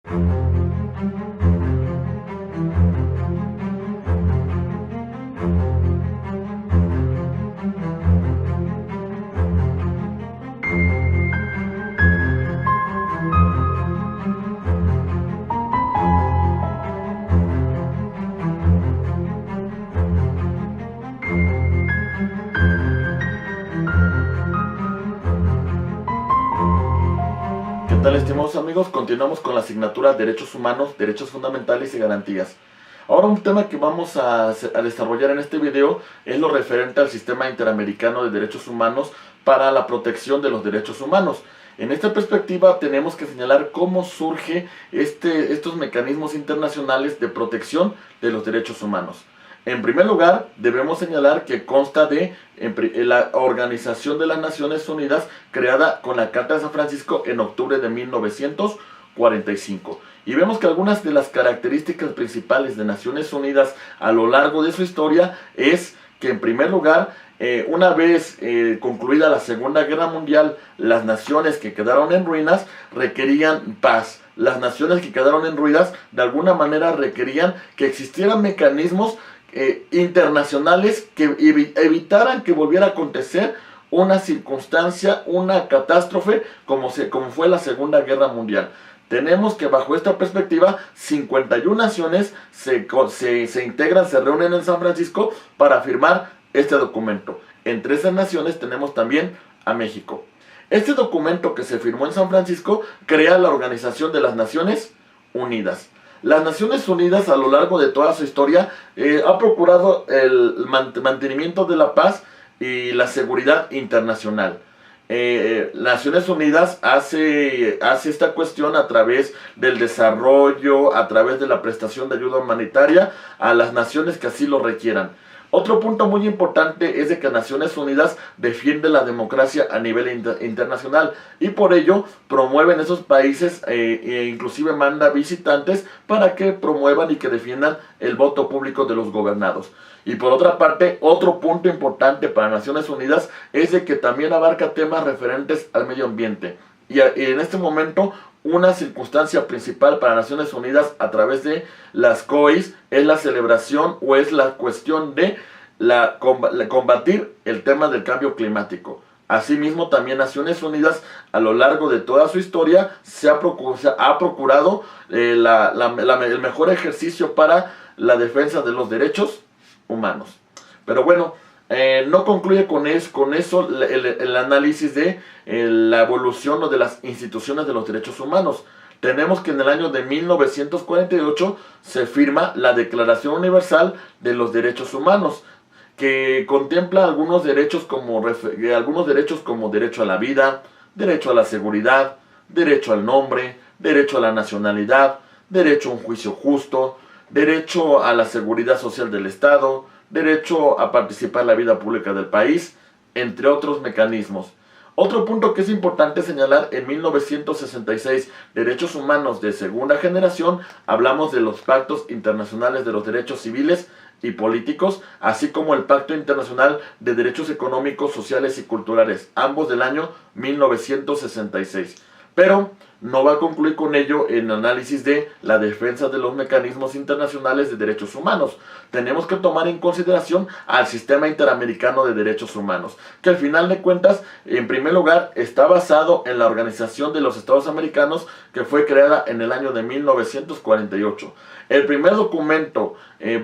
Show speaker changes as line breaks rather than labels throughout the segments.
¿Qué tal, estimados amigos? Continuamos con la asignatura Derechos Humanos, Derechos Fundamentales y Garantías. Ahora un tema que vamos a desarrollar en este video es lo referente al Sistema Interamericano de Derechos Humanos para la protección de los derechos humanos. En esta perspectiva tenemos que señalar cómo surge estos mecanismos internacionales de protección de los derechos humanos. En primer lugar, debemos señalar que consta de la Organización de las Naciones Unidas, creada con la Carta de San Francisco en octubre de 1945. Y vemos que algunas de las características principales de Naciones Unidas a lo largo de su historia es que, en primer lugar, una vez concluida la Segunda Guerra Mundial, las naciones que quedaron en ruinas requerían paz. Las naciones que quedaron en ruinas de alguna manera requerían que existieran mecanismos internacionales que evitaran que volviera a acontecer una circunstancia, una catástrofe como fue la Segunda Guerra Mundial. Tenemos que bajo esta perspectiva 51 naciones se integran, se reúnen en San Francisco para firmar este documento. Entre esas naciones tenemos también a México. Este documento que se firmó en San Francisco crea la Organización de las Naciones Unidas. Las Naciones Unidas a lo largo de toda su historia ha procurado el mantenimiento de la paz y la seguridad internacional. Naciones Unidas hace esta cuestión a través del desarrollo, a través de la prestación de ayuda humanitaria a las naciones que así lo requieran. Otro punto muy importante es de que Naciones Unidas defiende la democracia a nivel internacional y por ello promueve en esos países e inclusive manda visitantes para que promuevan y que defiendan el voto público de los gobernados. Y por otra parte, otro punto importante para Naciones Unidas es de que también abarca temas referentes al medio ambiente. Y en este momento una circunstancia principal para Naciones Unidas a través de las COIs es la celebración o es la cuestión de combatir el tema del cambio climático. Asimismo, también Naciones Unidas a lo largo de toda su historia ha procurado el mejor ejercicio para la defensa de los derechos humanos. Pero bueno, no concluye con eso el análisis de la evolución o de las instituciones de los derechos humanos. Tenemos que en el año de 1948 se firma la Declaración Universal de los Derechos Humanos, que contempla algunos derechos como derecho a la vida, derecho a la seguridad, derecho al nombre, derecho a la nacionalidad, derecho a un juicio justo, derecho a la seguridad social del Estado, derecho a participar en la vida pública del país, entre otros mecanismos. Otro punto que es importante señalar, en 1966, Derechos Humanos de Segunda Generación, hablamos de los Pactos Internacionales de los Derechos Civiles y Políticos, así como el Pacto Internacional de Derechos Económicos, Sociales y Culturales, ambos del año 1966. Pero no va a concluir con ello en análisis de la defensa de los mecanismos internacionales de derechos humanos. Tenemos que tomar en consideración al Sistema Interamericano de Derechos Humanos, que al final de cuentas, en primer lugar, está basado en la Organización de los Estados Americanos, que fue creada en el año de 1948. El primer documento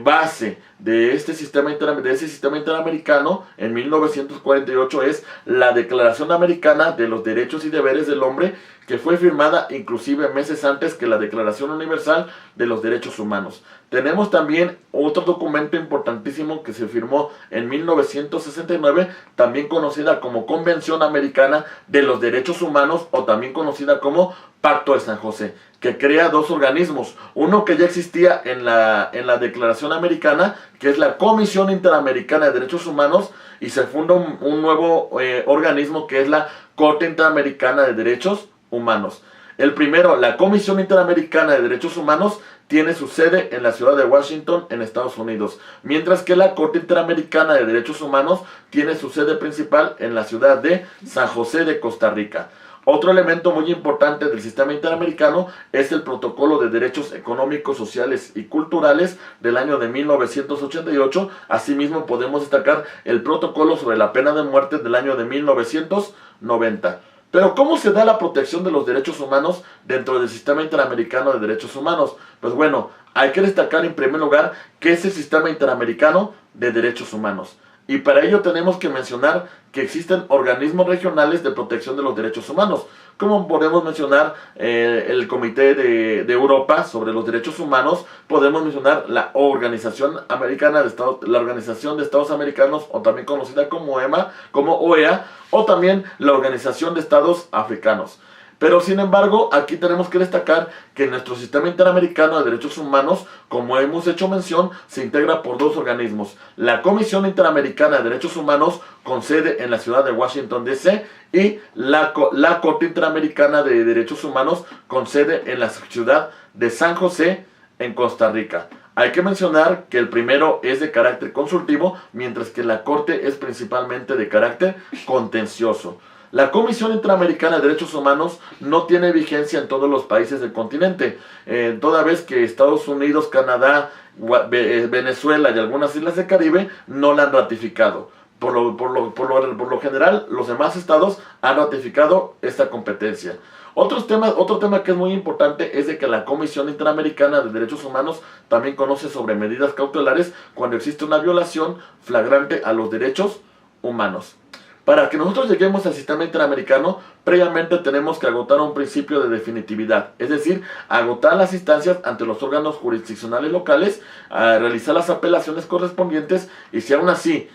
base de ese sistema interamericano en 1948 es la Declaración Americana de los Derechos y Deberes del Hombre, que fue firmada inclusive meses antes que la Declaración Universal de los Derechos Humanos. Tenemos también otro documento importantísimo que se firmó en 1969, también conocida como Convención Americana de los Derechos Humanos, o también conocida como Pacto de San José, que crea dos organismos, uno que ya existía en la Declaración Americana, que es la Comisión Interamericana de Derechos Humanos, y se funda un nuevo organismo que es la Corte Interamericana de Derechos Humanos. El primero, la Comisión Interamericana de Derechos Humanos, tiene su sede en la ciudad de Washington, en Estados Unidos, mientras que la Corte Interamericana de Derechos Humanos tiene su sede principal en la ciudad de San José de Costa Rica. Otro elemento muy importante del sistema interamericano es el Protocolo de Derechos Económicos, Sociales y Culturales del año de 1988. Asimismo, podemos destacar el Protocolo sobre la pena de muerte del año de 1990. Pero ¿cómo se da la protección de los derechos humanos dentro del sistema interamericano de derechos humanos? Pues bueno, hay que destacar en primer lugar qué es el sistema interamericano de derechos humanos. Y para ello tenemos que mencionar que existen organismos regionales de protección de los derechos humanos, como podemos mencionar el Comité de Europa sobre los Derechos Humanos, podemos mencionar la Organización Americana de Estados, la Organización de Estados Americanos, o también conocida como EMA, como OEA, o también la Organización de Estados Africanos. Pero sin embargo, aquí tenemos que destacar que nuestro sistema interamericano de derechos humanos, como hemos hecho mención, se integra por dos organismos. La Comisión Interamericana de Derechos Humanos, con sede en la ciudad de Washington, D.C., y la Corte Interamericana de Derechos Humanos, con sede en la ciudad de San José, en Costa Rica. Hay que mencionar que el primero es de carácter consultivo, mientras que la Corte es principalmente de carácter contencioso. La Comisión Interamericana de Derechos Humanos no tiene vigencia en todos los países del continente, toda vez que Estados Unidos, Canadá, Venezuela y algunas islas del Caribe no la han ratificado. Por lo general, los demás estados han ratificado esta competencia. Otro tema que es muy importante es de que la Comisión Interamericana de Derechos Humanos también conoce sobre medidas cautelares cuando existe una violación flagrante a los derechos humanos. Para que nosotros lleguemos al sistema interamericano, previamente tenemos que agotar un principio de definitividad, es decir, agotar las instancias ante los órganos jurisdiccionales locales, realizar las apelaciones correspondientes y si aún así,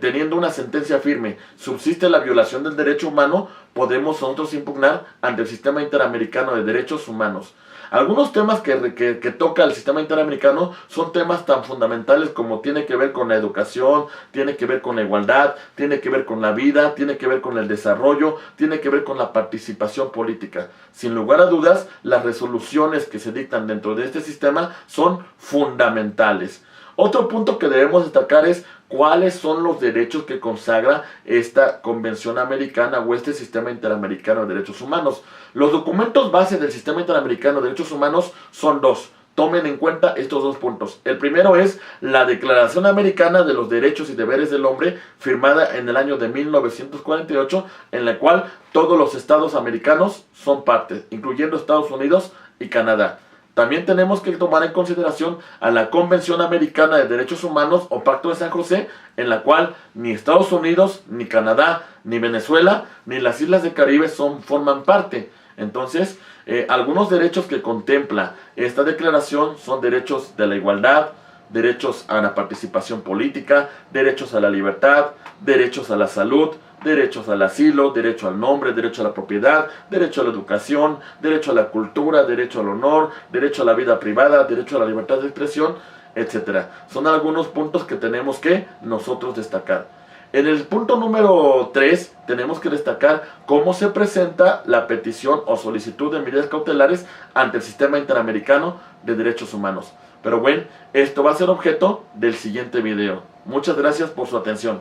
teniendo una sentencia firme, subsiste la violación del derecho humano, podemos nosotros impugnar ante el sistema interamericano de derechos humanos. Algunos temas que toca el sistema interamericano son temas tan fundamentales como tiene que ver con la educación, tiene que ver con la igualdad, tiene que ver con la vida, tiene que ver con el desarrollo, tiene que ver con la participación política. Sin lugar a dudas, las resoluciones que se dictan dentro de este sistema son fundamentales. Otro punto que debemos destacar es cuáles son los derechos que consagra esta Convención Americana o este Sistema Interamericano de Derechos Humanos. Los documentos base del Sistema Interamericano de Derechos Humanos son dos. Tomen en cuenta estos dos puntos. El primero es la Declaración Americana de los Derechos y Deberes del Hombre, firmada en el año de 1948, en la cual todos los estados americanos son parte, incluyendo Estados Unidos y Canadá. También tenemos que tomar en consideración a la Convención Americana de Derechos Humanos o Pacto de San José, en la cual ni Estados Unidos, ni Canadá, ni Venezuela, ni las Islas del Caribe forman parte. Entonces, algunos derechos que contempla esta declaración son derechos de la igualdad, derechos a la participación política, derechos a la libertad, derechos a la salud, derechos al asilo, derecho al nombre, derecho a la propiedad, derecho a la educación, derecho a la cultura, derecho al honor, derecho a la vida privada, derecho a la libertad de expresión, etc. Son algunos puntos que tenemos que nosotros destacar. En el punto número 3 tenemos que destacar cómo se presenta la petición o solicitud de medidas cautelares ante el Sistema Interamericano de Derechos Humanos. Pero bueno, esto va a ser objeto del siguiente video. Muchas gracias por su atención.